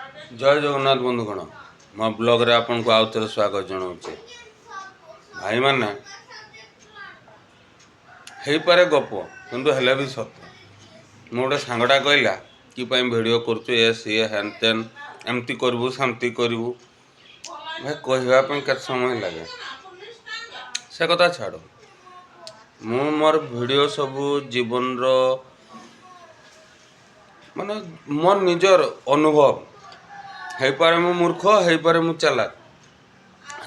जय जगन्नाथ बंधुगण मो ब्लॉग रे आपन को आउ थे स्वागत जनाऊे भाई मैंने हो पारे गप किंतु हेले भी सत्य मो गोटे सांगटा कहला कि वीडियो करुचे ये सी हेन तेन एमती करू सेमती करू भाई कहवाई के समय लगे से कथा छाड़ मु मोर वीडियो सबू जीवन रो माने मोर निजर अनुभव हो पारे मु मूर्ख हो पारे मु चालाक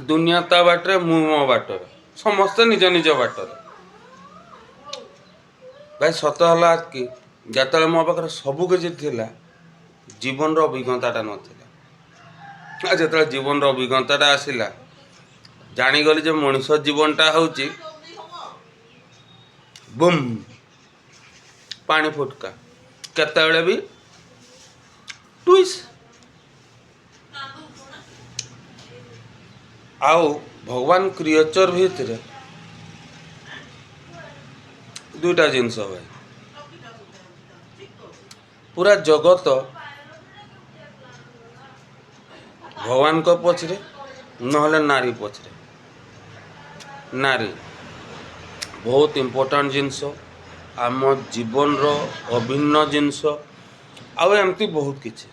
दुनिया ता बाटरे मु मो बाटर समस्ते निज निज बाटर भाई सत है कि जिते मो पाखे सबू किसी थिला जीवन रो अभिज्ञताटा नाला जिते जीवन रो अभिज्ञताटा आसला जानीगली जे मनीष जीवनटा हूँ बुम पानी फुटका केते भी टुइस आउ भगवान क्रिएचर भितर दुईटा जिनस भाई पूरा जगत भगवान को पछरे नहले नारी पछरे नारी बहुत इम्पोर्टेंट जिनस आम जीवन रो अभिन्न जिनस आउ एमती बहुत किछि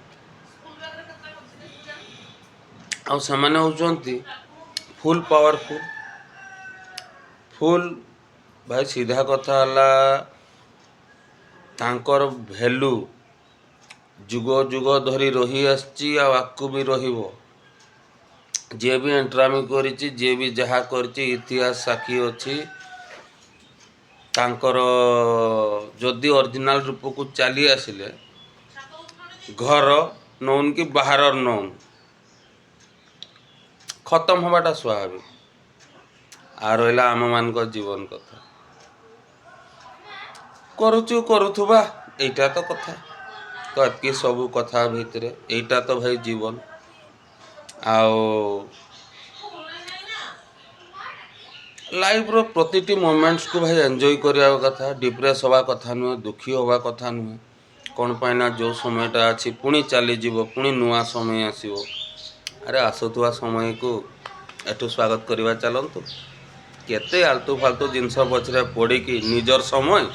आउ सेमाने होचंती फुल पावरफुल फुल भाई सीधा कथा हला तांकर भैल्यू जुग जुग धरी रही आसची आकु भी रहिबो जे भी एंट्रामी करिछि जे भी जहा करिछि इतिहास साक्षी अछि तांकर जदि ओरिजिनल रूप को चली आसिले घर नौन कि बाहर नौन खत्म हवाटा स्वाभाविक आ रहा आम मान जीवन कथा करुचु करुथुबा एटा तो कथा तो एतकी सबू कथा भितर एटा तो भाई जीवन आओ लाइफ रो प्रतिटी मोमेंट्स को भाई एंजॉय करिया कथा डिप्रेस हवा कथा नुहे दुखी हवा कथा नुहे कौन पाइना जो समयटा अच्छी पुणी चली जीव पुणी नुआ समय आसीबो अरे आसुवा समय को एठू स्वागत करवा चलतु केते आलतू फालतू जिनस पछरे पड़ी कि निजर समय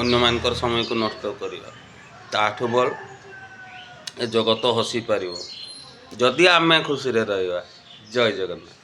अन्य मानकर समय को नष्ट करवा ताठू बल ए जगत हसी पारिबो जदि आमे खुशी रे रहिबा। जय जगन्नाथ।